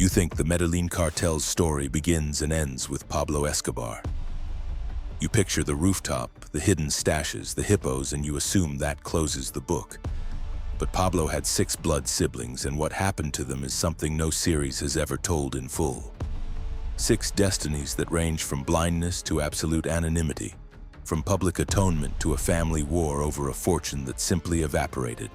You think the Medellín Cartel's story begins and ends with Pablo Escobar. You picture the rooftop, the hidden stashes, the hippos, and you assume that closes the book. But Pablo had 6 blood siblings, and what happened to them is something no series has ever told in full. 6 destinies that range from blindness to absolute anonymity, from public atonement to a family war over a fortune that simply evaporated.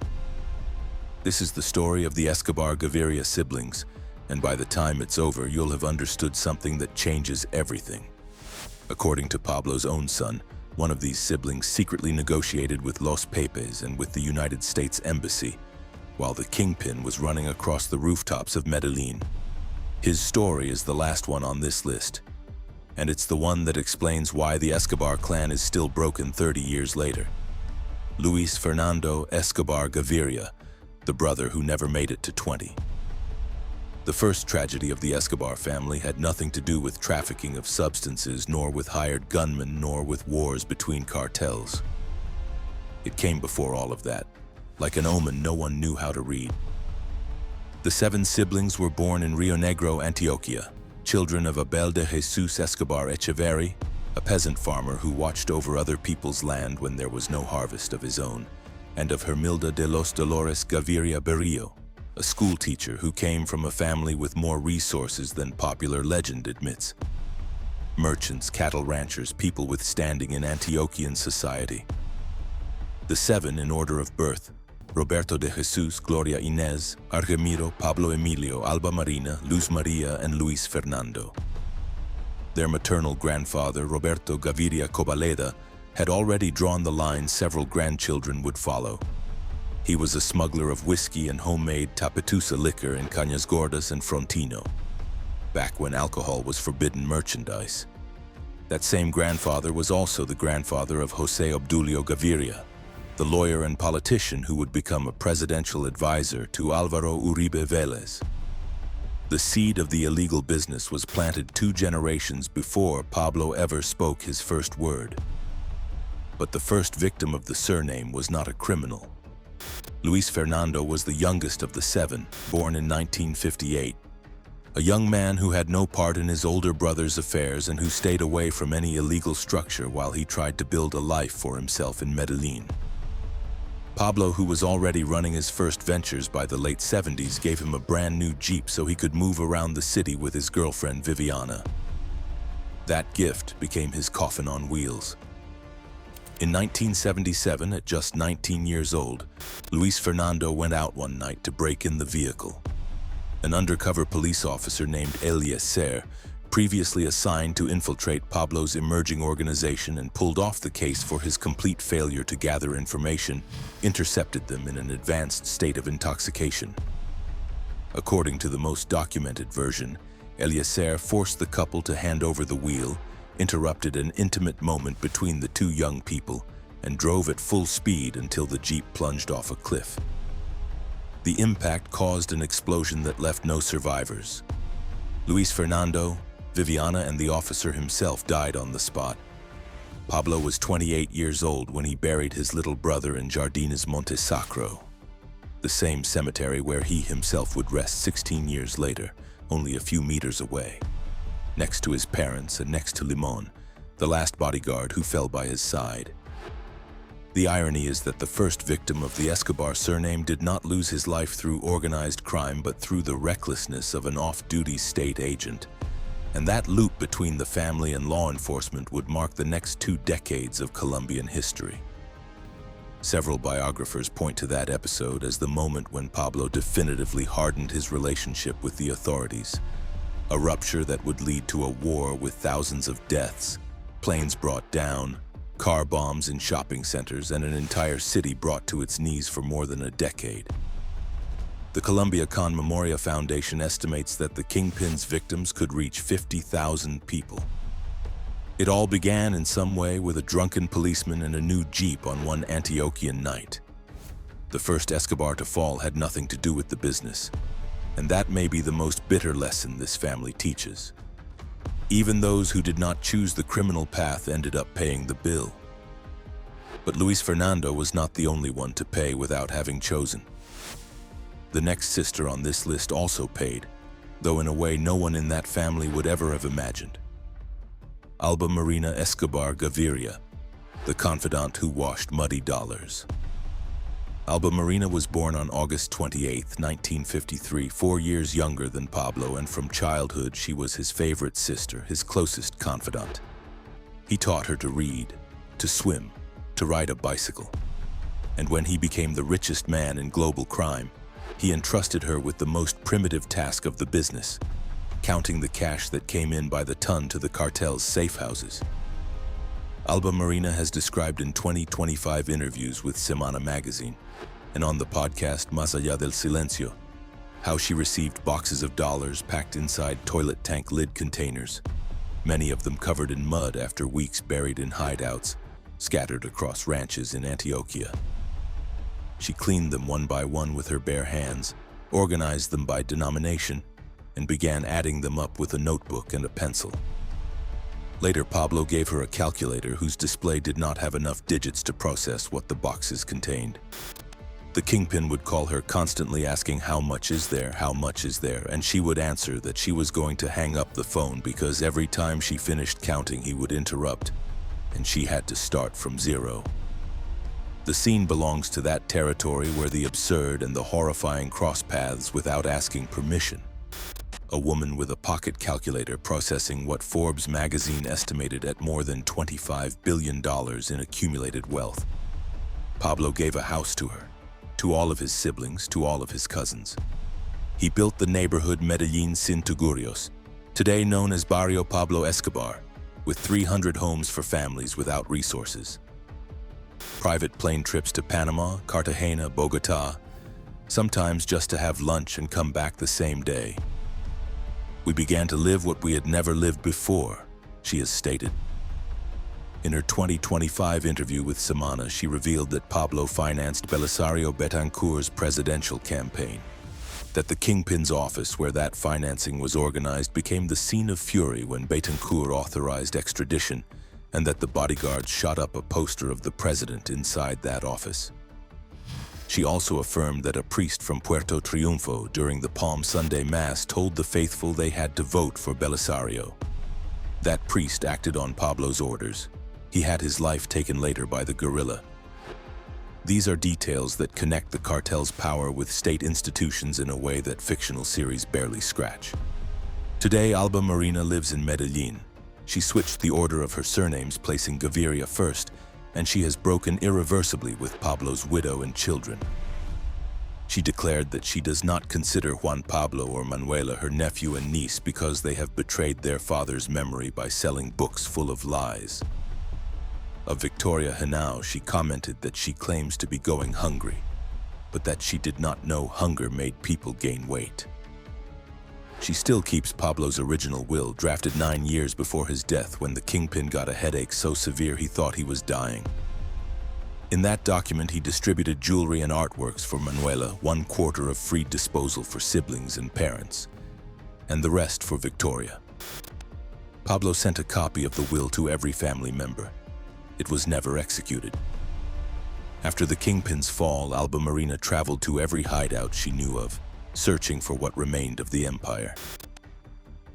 This is the story of the Escobar Gaviria siblings, and by the time it's over, you'll have understood something that changes everything. According to Pablo's own son, one of these siblings secretly negotiated with Los Pepes and with the United States Embassy, while the kingpin was running across the rooftops of Medellín. His story is the last one on this list, and it's the one that explains why the Escobar clan is still broken 30 years later. Luis Fernando Escobar Gaviria, the brother who never made it to 20. The first tragedy of the Escobar family had nothing to do with trafficking of substances, nor with hired gunmen, nor with wars between cartels. It came before all of that, like an omen no one knew how to read. The 7 siblings were born in Rio Negro, Antioquia, children of Abel de Jesus Escobar Echeverri, a peasant farmer who watched over other people's land when there was no harvest of his own, and of Hermilda de los Dolores Gaviria Berrio, a school teacher who came from a family with more resources than popular legend admits. Merchants, cattle ranchers, people with standing in Antiochian society. The 7 in order of birth: Roberto de Jesus, Gloria Inés, Argemiro, Pablo Emilio, Alba Marina, Luz Maria, and Luis Fernando. Their maternal grandfather, Roberto Gaviria Cobaleda, had already drawn the line several grandchildren would follow. He was a smuggler of whiskey and homemade tapetusa liquor in Cañas Gordas and Frontino, back when alcohol was forbidden merchandise. That same grandfather was also the grandfather of José Obdulio Gaviria, the lawyer and politician who would become a presidential advisor to Álvaro Uribe Vélez. The seed of the illegal business was planted 2 generations before Pablo ever spoke his first word. But the first victim of the surname was not a criminal. Luis Fernando was the youngest of the 7, born in 1958. A young man who had no part in his older brother's affairs and who stayed away from any illegal structure while he tried to build a life for himself in Medellín. Pablo, who was already running his first ventures by the late 70s, gave him a brand new Jeep so he could move around the city with his girlfriend Viviana. That gift became his coffin on wheels. In 1977, at just 19 years old, Luis Fernando went out one night to break in the vehicle. An undercover police officer named Eliezer, previously assigned to infiltrate Pablo's emerging organization and pulled off the case for his complete failure to gather information, intercepted them in an advanced state of intoxication. According to the most documented version, Eliezer forced the couple to hand over the wheel, interrupted an intimate moment between the 2 young people, and drove at full speed until the Jeep plunged off a cliff. The impact caused an explosion that left no survivors. Luis Fernando, Viviana, and the officer himself died on the spot. Pablo was 28 years old when he buried his little brother in Jardines Monte Sacro, the same cemetery where he himself would rest 16 years later, only a few meters away, next to his parents and next to Limon, the last bodyguard who fell by his side. The irony is that the first victim of the Escobar surname did not lose his life through organized crime but through the recklessness of an off-duty state agent. And that loop between the family and law enforcement would mark the next 2 decades of Colombian history. Several biographers point to that episode as the moment when Pablo definitively hardened his relationship with the authorities. A rupture that would lead to a war with thousands of deaths, planes brought down, car bombs in shopping centers, and an entire city brought to its knees for more than a decade. The Colombia Con Memoria Foundation estimates that the kingpin's victims could reach 50,000 people. It all began in some way with a drunken policeman and a new Jeep on one Antiochian night. The first Escobar to fall had nothing to do with the business, and that may be the most bitter lesson this family teaches. Even those who did not choose the criminal path ended up paying the bill. But Luis Fernando was not the only one to pay without having chosen. The next sister on this list also paid, though in a way no one in that family would ever have imagined. Alba Marina Escobar Gaviria, the confidant who washed muddy dollars. Alba Marina was born on August 28, 1953, 4 years younger than Pablo, and from childhood she was his favorite sister, his closest confidant. He taught her to read, to swim, to ride a bicycle. And when he became the richest man in global crime, he entrusted her with the most primitive task of the business, counting the cash that came in by the ton to the cartel's safe houses. Alba Marina has described in 2025 interviews with Semana magazine and on the podcast Más Allá del Silencio how she received boxes of dollars packed inside toilet tank lid containers, many of them covered in mud after weeks buried in hideouts scattered across ranches in Antioquia. She cleaned them one by one with her bare hands, organized them by denomination, and began adding them up with a notebook and a pencil. Later, Pablo gave her a calculator whose display did not have enough digits to process what the boxes contained. The kingpin would call her, constantly asking how much is there, and she would answer that she was going to hang up the phone because every time she finished counting he would interrupt, and she had to start from zero. The scene belongs to that territory where the absurd and the horrifying cross paths without asking permission. A woman with a pocket calculator processing what Forbes magazine estimated at more than $25 billion in accumulated wealth. Pablo gave a house to her, to all of his siblings, to all of his cousins. He built the neighborhood Medellín Century, today known as Barrio Pablo Escobar, with 300 homes for families without resources. Private plane trips to Panama, Cartagena, Bogotá, sometimes just to have lunch and come back the same day. We began to live what we had never lived before, she has stated. In her 2025 interview with Semana, she revealed that Pablo financed Belisario Betancourt's presidential campaign, that the kingpin's office where that financing was organized became the scene of fury when Betancourt authorized extradition, and that the bodyguards shot up a poster of the president inside that office. She also affirmed that a priest from Puerto Triunfo during the Palm Sunday Mass told the faithful they had to vote for Belisario. That priest acted on Pablo's orders. He had his life taken later by the guerrilla. These are details that connect the cartel's power with state institutions in a way that fictional series barely scratch. Today, Alba Marina lives in Medellín. She switched the order of her surnames, placing Gaviria first, and she has broken irreversibly with Pablo's widow and children. She declared that she does not consider Juan Pablo or Manuela her nephew and niece because they have betrayed their father's memory by selling books full of lies. Of Victoria Henao, she commented that she claims to be going hungry, but that she did not know hunger made people gain weight. She still keeps Pablo's original will, drafted 9 years before his death when the kingpin got a headache so severe he thought he was dying. In that document, he distributed jewelry and artworks for Manuela, 1/4 of free disposal for siblings and parents, and the rest for Victoria. Pablo sent a copy of the will to every family member. It was never executed. After the kingpin's fall, Alba Marina traveled to every hideout she knew of, searching for what remained of the empire.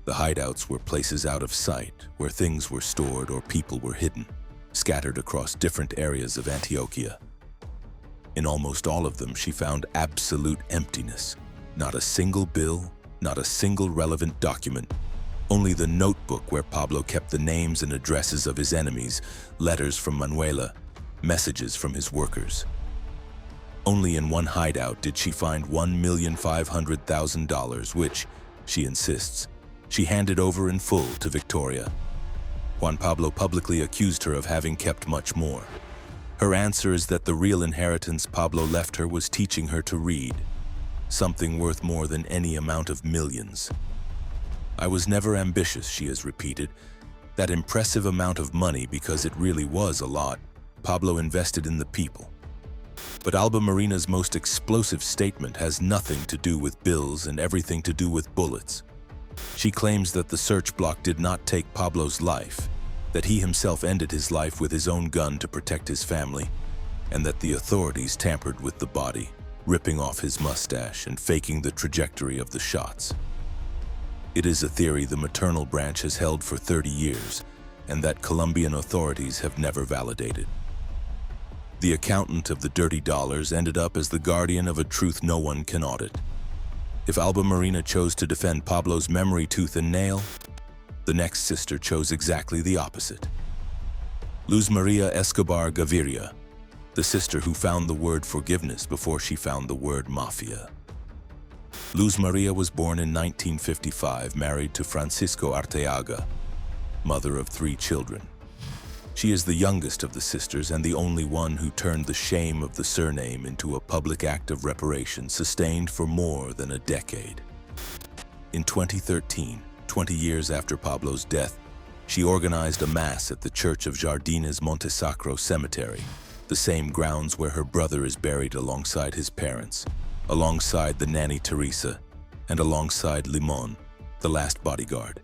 The hideouts were places out of sight, where things were stored or people were hidden, scattered across different areas of Antioquia. In almost all of them, she found absolute emptiness. Not a single bill, not a single relevant document, only the notebook where Pablo kept the names and addresses of his enemies, letters from Manuela, messages from his workers. Only in one hideout did she find $1,500,000, which, she insists, she handed over in full to Victoria. Juan Pablo publicly accused her of having kept much more. Her answer is that the real inheritance Pablo left her was teaching her to read, something worth more than any amount of millions. I was never ambitious, she has repeated. That impressive amount of money, because it really was a lot, Pablo invested in the people. But Alba Marina's most explosive statement has nothing to do with bills and everything to do with bullets. She claims that the search block did not take Pablo's life, that he himself ended his life with his own gun to protect his family, and that the authorities tampered with the body, ripping off his mustache and faking the trajectory of the shots. It is a theory the maternal branch has held for 30 years, and that Colombian authorities have never validated. The accountant of the dirty dollars ended up as the guardian of a truth no one can audit. If Alba Marina chose to defend Pablo's memory tooth and nail, the next sister chose exactly the opposite. Luz Maria Escobar Gaviria, the sister who found the word forgiveness before she found the word mafia. Luz Maria was born in 1955, married to Francisco Arteaga, mother of 3 children. She is the youngest of the sisters and the only one who turned the shame of the surname into a public act of reparation sustained for more than a decade. In 2013, 20 years after Pablo's death, she organized a mass at the Church of Jardines Montesacro Cemetery, the same grounds where her brother is buried alongside his parents, alongside the nanny Teresa, and alongside Limon, the last bodyguard.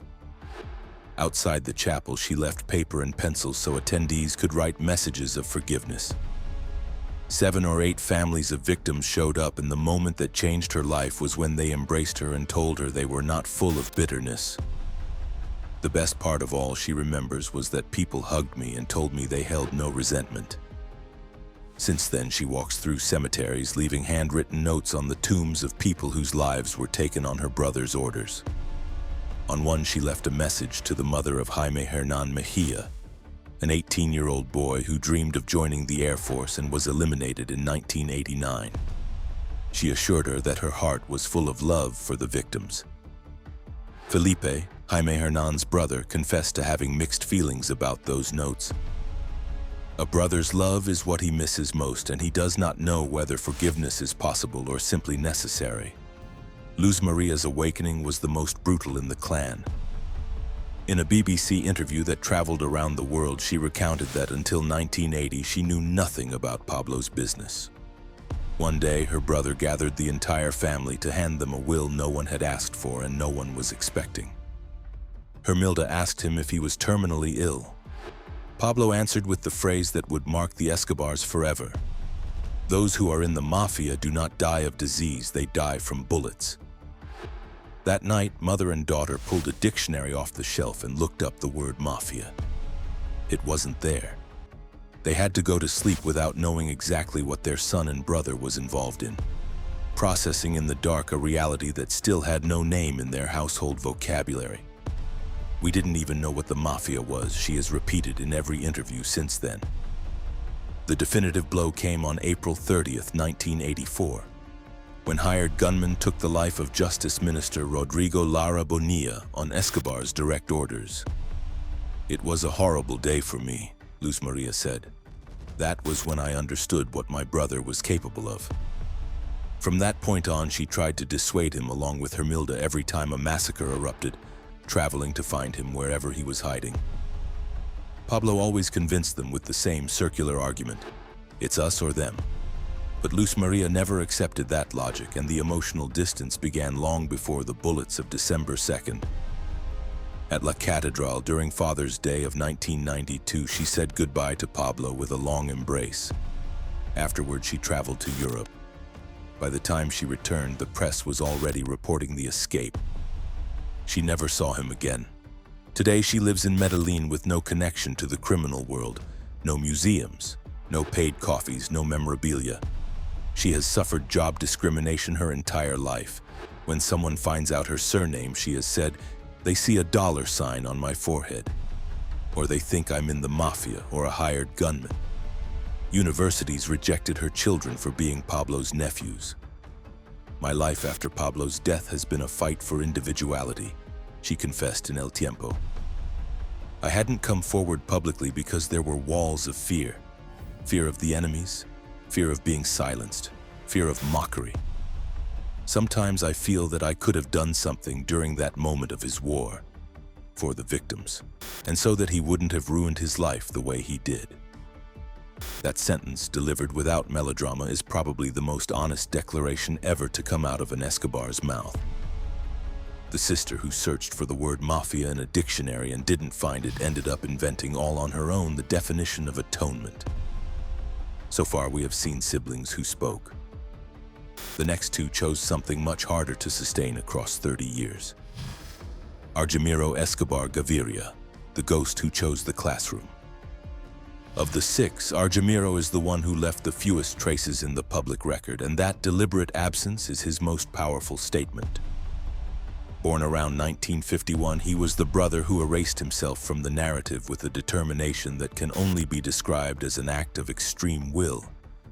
Outside the chapel, she left paper and pencils so attendees could write messages of forgiveness. 7 or 8 families of victims showed up, and the moment that changed her life was when they embraced her and told her they were not full of bitterness. The best part of all she remembers was that people hugged me and told me they held no resentment. Since then, she walks through cemeteries, leaving handwritten notes on the tombs of people whose lives were taken on her brother's orders. On one, she left a message to the mother of Jaime Hernan Mejia, an 18-year-old boy who dreamed of joining the Air Force and was eliminated in 1989. She assured her that her heart was full of love for the victims. Felipe, Jaime Hernan's brother, confessed to having mixed feelings about those notes. A brother's love is what he misses most, and he does not know whether forgiveness is possible or simply necessary. Luz Maria's awakening was the most brutal in the clan. In a BBC interview that traveled around the world, she recounted that until 1980, she knew nothing about Pablo's business. One day, her brother gathered the entire family to hand them a will no one had asked for and no one was expecting. Hermilda asked him if he was terminally ill. Pablo answered with the phrase that would mark the Escobars forever. "Those who are in the mafia do not die of disease, they die from bullets." That night, mother and daughter pulled a dictionary off the shelf and looked up the word mafia. It wasn't there. They had to go to sleep without knowing exactly what their son and brother was involved in, processing in the dark a reality that still had no name in their household vocabulary. "We didn't even know what the mafia was," she has repeated in every interview since then. The definitive blow came on April 30th, 1984, when hired gunmen took the life of Justice Minister Rodrigo Lara Bonilla on Escobar's direct orders. "It was a horrible day for me," Luz Maria said. "That was when I understood what my brother was capable of." From that point on, she tried to dissuade him along with Hermilda every time a massacre erupted, traveling to find him wherever he was hiding. Pablo always convinced them with the same circular argument: it's us or them. But Luz Maria never accepted that logic, and the emotional distance began long before the bullets of December 2nd. At La Catedral during Father's Day of 1992, she said goodbye to Pablo with a long embrace. Afterward, she traveled to Europe. By the time she returned, the press was already reporting the escape. She never saw him again. Today, she lives in Medellín with no connection to the criminal world, no museums, no paid coffees, no memorabilia. She has suffered job discrimination her entire life. When someone finds out her surname, she has said, "They see a $sign on my forehead," or "they think I'm in the mafia or a hired gunman." Universities rejected her children for being Pablo's nephews. "My life after Pablo's death has been a fight for individuality," she confessed in El Tiempo. "I hadn't come forward publicly because there were walls of fear. Fear of the enemies, fear of being silenced, fear of mockery. Sometimes I feel that I could have done something during that moment of his war for the victims, and so that he wouldn't have ruined his life the way he did." That sentence, delivered without melodrama, is probably the most honest declaration ever to come out of an Escobar's mouth. The sister who searched for the word mafia in a dictionary and didn't find it ended up inventing all on her own the definition of atonement. So far, we have seen siblings who spoke. The next two chose something much harder to sustain across 30 years. Argemiro Escobar Gaviria, the ghost who chose the classroom. Of the six, Argemiro is the one who left the fewest traces in the public record, and that deliberate absence is his most powerful statement. Born around 1951, he was the brother who erased himself from the narrative with a determination that can only be described as an act of extreme will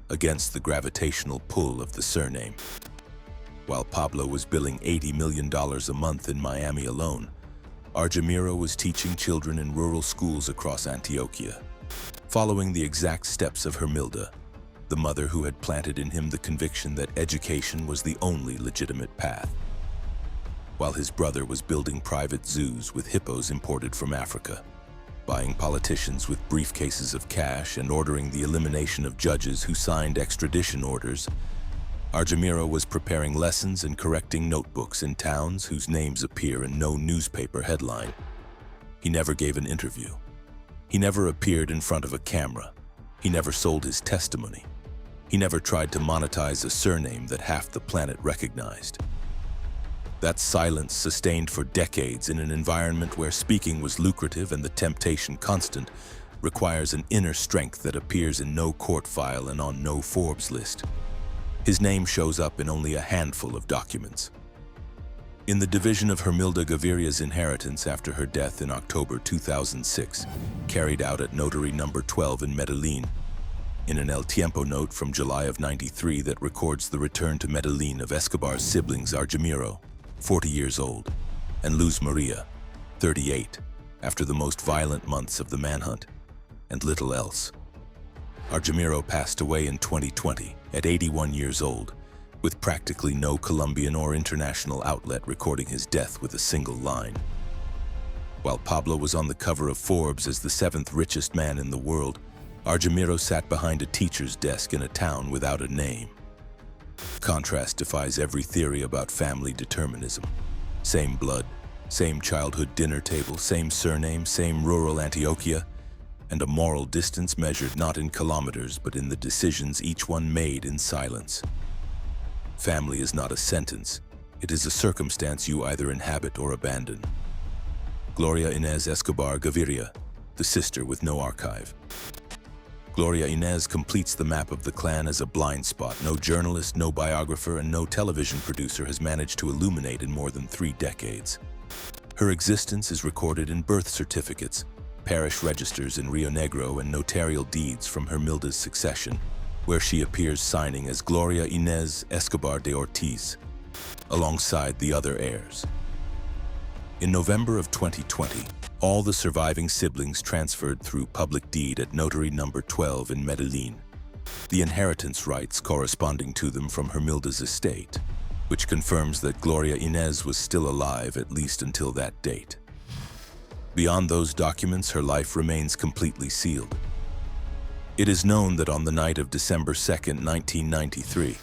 against the gravitational pull of the surname. While Pablo was billing $80 million a month in Miami alone, Argemiro was teaching children in rural schools across Antioquia, following the exact steps of Hermilda, the mother who had planted in him the conviction that education was the only legitimate path. While his brother was building private zoos with hippos imported from Africa, buying politicians with briefcases of cash, and ordering the elimination of judges who signed extradition orders, Argemiro was preparing lessons and correcting notebooks in towns whose names appear in no newspaper headline. He never gave an interview. He never appeared in front of a camera. He never sold his testimony. He never tried to monetize a surname that half the planet recognized. That silence, sustained for decades in an environment where speaking was lucrative and the temptation constant, requires an inner strength that appears in no court file and on no Forbes list. His name shows up in only a handful of documents. In the division of Hermilda Gaviria's inheritance after her death in October 2006, carried out at Notary No. 12 in Medellín, in an El Tiempo note from July of '93 that records the return to Medellín of Escobar's siblings Argemiro, 40 years old, and Luz Maria, 38, after the most violent months of the manhunt, and little else. Argemiro passed away in 2020 at 81 years old, with practically no Colombian or international outlet recording his death with a single line. While Pablo was on the cover of Forbes as the 7th richest man in the world, Argemiro sat behind a teacher's desk in a town without a name. Contrast defies every theory about family determinism. Same blood, same childhood dinner table, same surname, same rural Antioquia, and a moral distance measured not in kilometers but in the decisions each one made in silence. Family is not a sentence. It is a circumstance you either inhabit or abandon. Gloria Inés Escobar Gaviria, the sister with no archive. Gloria Inés completes the map of the clan as a blind spot no journalist, no biographer, and no television producer has managed to illuminate in more than 3 decades. Her existence is recorded in birth certificates, parish registers in Rio Negro, and notarial deeds from Hermilda's succession, where she appears signing as Gloria Inés Escobar de Ortiz, alongside the other heirs. In November of 2020, all the surviving siblings transferred through public deed at Notary No. 12 in Medellín, the inheritance rights corresponding to them from Hermilda's estate, which confirms that Gloria Inés was still alive at least until that date. Beyond those documents, her life remains completely sealed. It is known that on the night of December 2, 1993,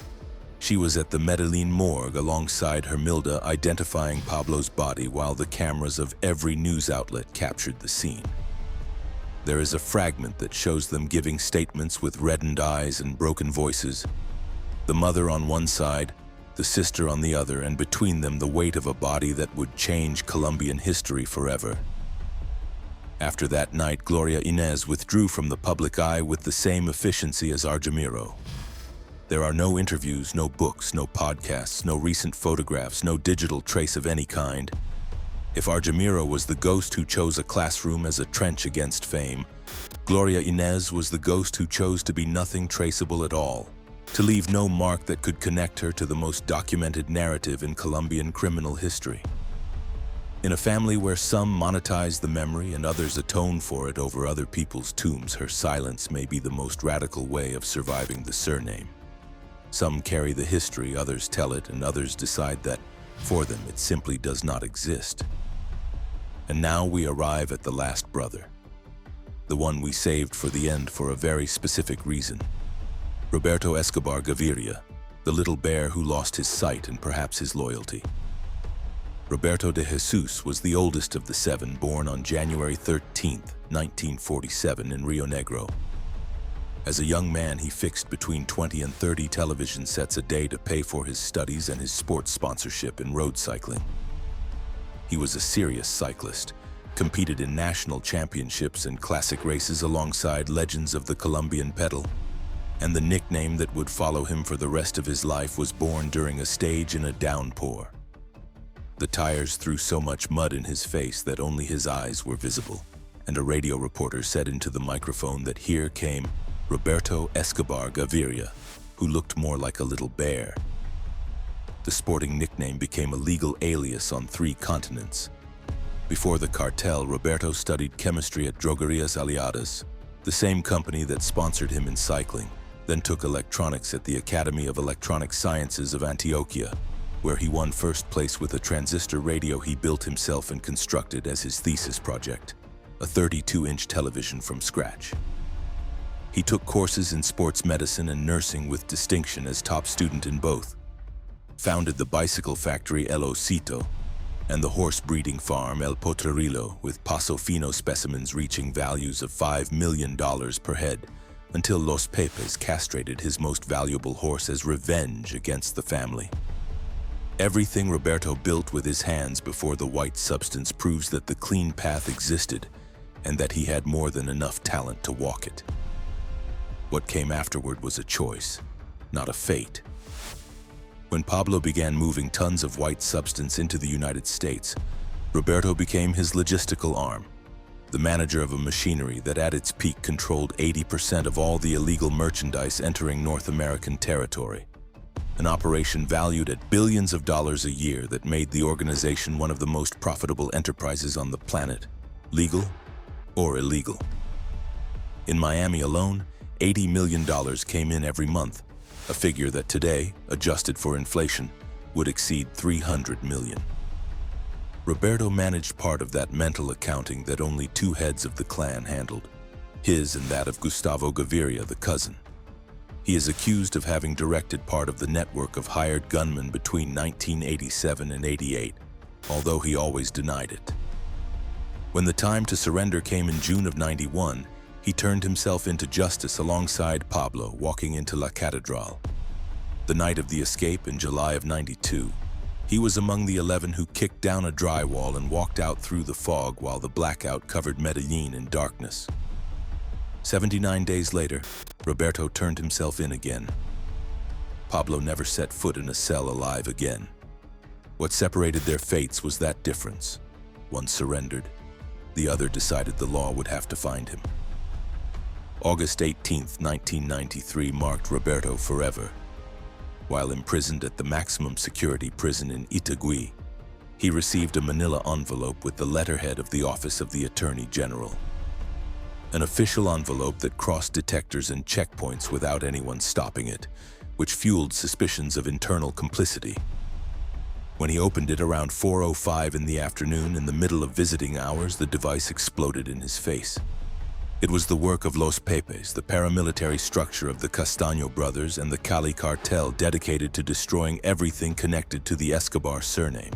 she was at the Medellín morgue alongside Hermilda identifying Pablo's body while the cameras of every news outlet captured the scene. There is a fragment that shows them giving statements with reddened eyes and broken voices, the mother on one side, the sister on the other, and between them the weight of a body that would change Colombian history forever. After that night, Gloria Inés withdrew from the public eye with the same efficiency as Argemiro. There are no interviews, no books, no podcasts, no recent photographs, no digital trace of any kind. If Argemiro was the ghost who chose a classroom as a trench against fame, Gloria Inés was the ghost who chose to be nothing traceable at all, to leave no mark that could connect her to the most documented narrative in Colombian criminal history. In a family where some monetize the memory and others atone for it over other people's tombs, her silence may be the most radical way of surviving the surname. Some carry the history, others tell it, and others decide that, for them, it simply does not exist. And now we arrive at the last brother, the one we saved for the end for a very specific reason. Roberto Escobar Gaviria, the little bear who lost his sight and perhaps his loyalty. Roberto de Jesus was the oldest of the 7, born on January 13, 1947 in Rio Negro. As a young man, he fixed between 20 and 30 television sets a day to pay for his studies and his sports sponsorship in road cycling. He was a serious cyclist, competed in national championships and classic races alongside legends of the Colombian pedal, and the nickname that would follow him for the rest of his life was born during a stage in a downpour. The tires threw so much mud in his face that only his eyes were visible, and a radio reporter said into the microphone that here came Roberto Escobar Gaviria, who looked more like a little bear. The sporting nickname became a legal alias on 3 continents. Before the cartel, Roberto studied chemistry at Drogerias Aliadas, the same company that sponsored him in cycling, then took electronics at the Academy of Electronic Sciences of Antioquia, where he won first place with a transistor radio he built himself and constructed as his thesis project, a 32-inch television from scratch. He took courses in sports medicine and nursing with distinction as top student in both, founded the bicycle factory El Osito, and the horse breeding farm El Potrerillo, with Paso Fino specimens reaching values of $5 million per head, until Los Pepes castrated his most valuable horse as revenge against the family. Everything Roberto built with his hands before the white substance proves that the clean path existed and that he had more than enough talent to walk it. What came afterward was a choice, not a fate. When Pablo began moving tons of white substance into the United States, Roberto became his logistical arm, the manager of a machinery that at its peak controlled 80% of all the illegal merchandise entering North American territory. An operation valued at billions of dollars a year that made the organization one of the most profitable enterprises on the planet, legal or illegal. In Miami alone, $80 million came in every month, a figure that today, adjusted for inflation, would exceed $300 million. Roberto managed part of that mental accounting that only 2 heads of the clan handled, his and that of Gustavo Gaviria, the cousin. He is accused of having directed part of the network of hired gunmen between 1987 and 88, although he always denied it. When the time to surrender came in June of '91, he turned himself into justice alongside Pablo, walking into La Catedral. The night of the escape in July of '92, he was among the 11 who kicked down a drywall and walked out through the fog while the blackout covered Medellín in darkness. 79 days later, Roberto turned himself in again. Pablo never set foot in a cell alive again. What separated their fates was that difference. One surrendered, the other decided the law would have to find him. August 18, 1993 marked Roberto forever. While imprisoned at the maximum security prison in Itagüí, he received a manila envelope with the letterhead of the Office of the Attorney General. An official envelope that crossed detectors and checkpoints without anyone stopping it, which fueled suspicions of internal complicity. When he opened it around 4:05 in the afternoon, in the middle of visiting hours, the device exploded in his face. It was the work of Los Pepes, the paramilitary structure of the Castaño brothers and the Cali cartel dedicated to destroying everything connected to the Escobar surname.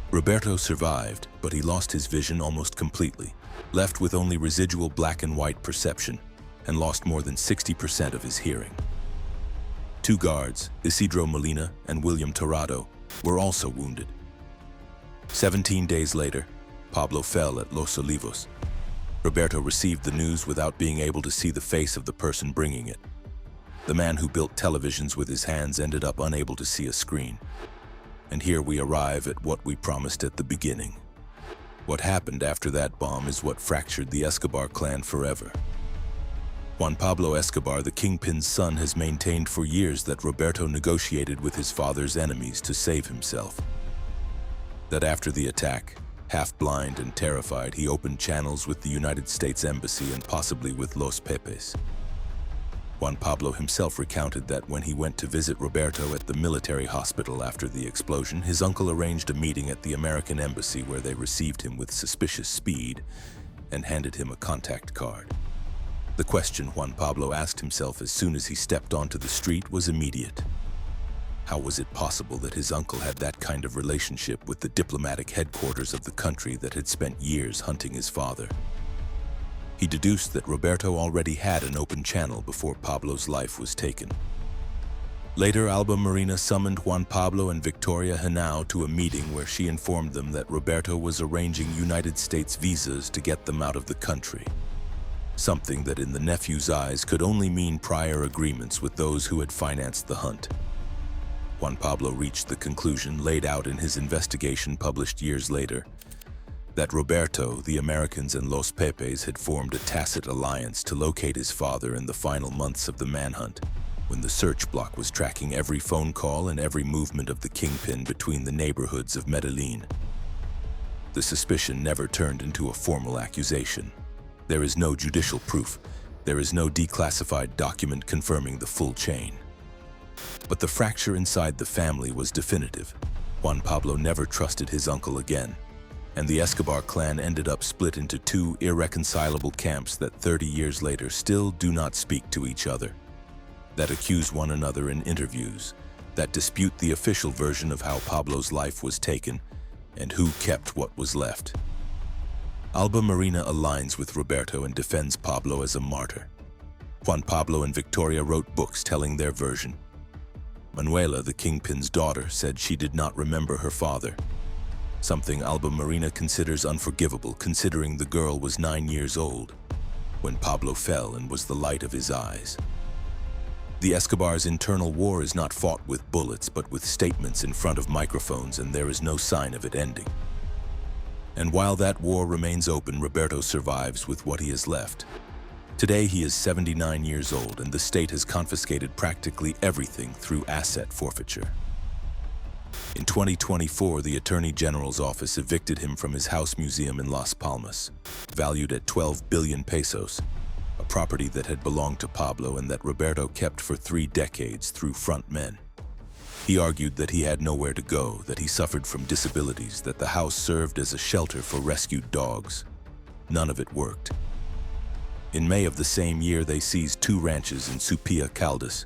Roberto survived, but he lost his vision almost completely, left with only residual black and white perception, and lost more than 60% of his hearing. 2 guards, Isidro Molina and William Torrado, were also wounded. 17 days later, Pablo fell at Los Olivos. Roberto received the news without being able to see the face of the person bringing it. The man who built televisions with his hands ended up unable to see a screen. And here we arrive at what we promised at the beginning. What happened after that bomb is what fractured the Escobar clan forever. Juan Pablo Escobar, the kingpin's son, has maintained for years that Roberto negotiated with his father's enemies to save himself. That after the attack, half-blind and terrified, he opened channels with the United States Embassy and possibly with Los Pepes. Juan Pablo himself recounted that when he went to visit Roberto at the military hospital after the explosion, his uncle arranged a meeting at the American Embassy where they received him with suspicious speed and handed him a contact card. The question Juan Pablo asked himself as soon as he stepped onto the street was immediate. How was it possible that his uncle had that kind of relationship with the diplomatic headquarters of the country that had spent years hunting his father? He deduced that Roberto already had an open channel before Pablo's life was taken. Later, Alba Marina summoned Juan Pablo and Victoria Henao to a meeting where she informed them that Roberto was arranging United States visas to get them out of the country. Something that in the nephew's eyes could only mean prior agreements with those who had financed the hunt. Juan Pablo reached the conclusion laid out in his investigation published years later, that Roberto, the Americans, and Los Pepes had formed a tacit alliance to locate his father in the final months of the manhunt, when the search block was tracking every phone call and every movement of the kingpin between the neighborhoods of Medellín. The suspicion never turned into a formal accusation. There is no judicial proof. There is no declassified document confirming the full chain. But the fracture inside the family was definitive. Juan Pablo never trusted his uncle again, and the Escobar clan ended up split into two irreconcilable camps that 30 years later still do not speak to each other, that accuse one another in interviews, that dispute the official version of how Pablo's life was taken and who kept what was left. Alba Marina aligns with Roberto and defends Pablo as a martyr. Juan Pablo and Victoria wrote books telling their version. Manuela, the kingpin's daughter, said she did not remember her father, something Alba Marina considers unforgivable considering the girl was 9 years old when Pablo fell and was the light of his eyes. The Escobar's internal war is not fought with bullets, but with statements in front of microphones, and there is no sign of it ending. And while that war remains open, Roberto survives with what he has left. Today he is 79 years old, and the state has confiscated practically everything through asset forfeiture. In 2024, the Attorney General's office evicted him from his house museum in Las Palmas, valued at 12 billion pesos. A property that had belonged to Pablo and that Roberto kept for 3 decades through front men. He argued that he had nowhere to go, that he suffered from disabilities, that the house served as a shelter for rescued dogs. None of it worked. In May of the same year, they seized 2 ranches in Supia, Caldas,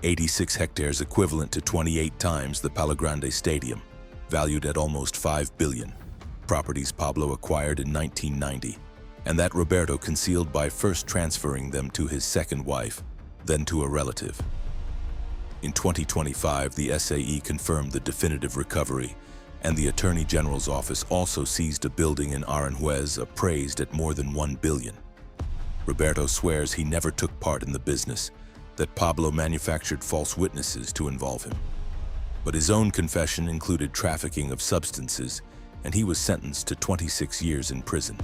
86 hectares equivalent to 28 times the Palo Grande Stadium, valued at almost 5 billion, properties Pablo acquired in 1990. And that Roberto concealed by first transferring them to his second wife, then to a relative. In 2025, the SAE confirmed the definitive recovery, and the Attorney General's office also seized a building in Aranjuez appraised at more than 1 billion. Roberto swears he never took part in the business, that Pablo manufactured false witnesses to involve him. But his own confession included trafficking of substances, and he was sentenced to 26 years in prison.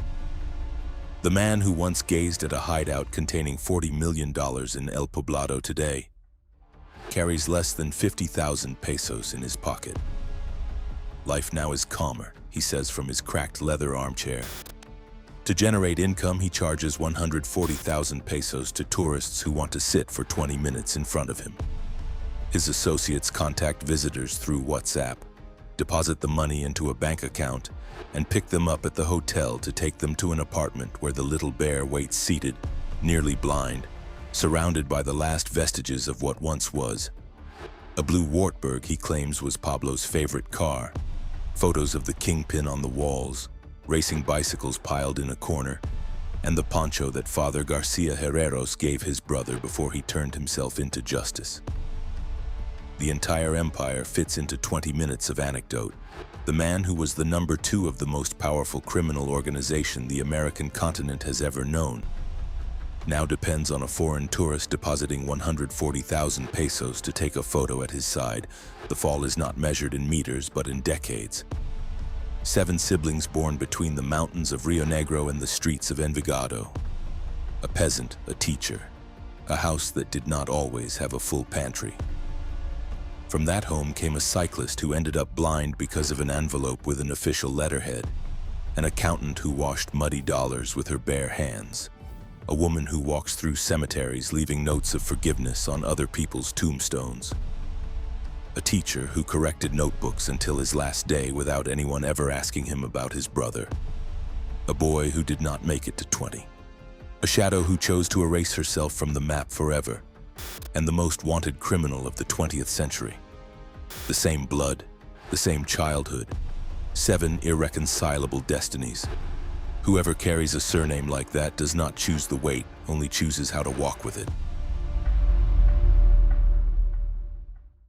The man who once gazed at a hideout containing $40 million in El Poblado today carries less than 50,000 pesos in his pocket. Life now is calmer, he says from his cracked leather armchair. To generate income, he charges 140,000 pesos to tourists who want to sit for 20 minutes in front of him. His associates contact visitors through WhatsApp, deposit the money into a bank account, and pick them up at the hotel to take them to an apartment where the little bear waits seated, nearly blind, surrounded by the last vestiges of what once was. A blue Wartburg he claims was Pablo's favorite car, photos of the kingpin on the walls, racing bicycles piled in a corner, and the poncho that Father Garcia Herreros gave his brother before he turned himself into justice. The entire empire fits into 20 minutes of anecdote. The man who was the number 2 of the most powerful criminal organization the American continent has ever known now depends on a foreign tourist depositing 140,000 pesos to take a photo at his side. The fall is not measured in meters, but in decades. 7 siblings born between the mountains of Rio Negro and the streets of Envigado. A peasant, a teacher, a house that did not always have a full pantry. From that home came a cyclist who ended up blind because of an envelope with an official letterhead, an accountant who washed muddy dollars with her bare hands, a woman who walks through cemeteries leaving notes of forgiveness on other people's tombstones, a teacher who corrected notebooks until his last day without anyone ever asking him about his brother, a boy who did not make it to 20, a shadow who chose to erase herself from the map forever, and the most wanted criminal of the 20th century. The same blood, the same childhood, 7 irreconcilable destinies. Whoever carries a surname like that does not choose the weight, only chooses how to walk with it.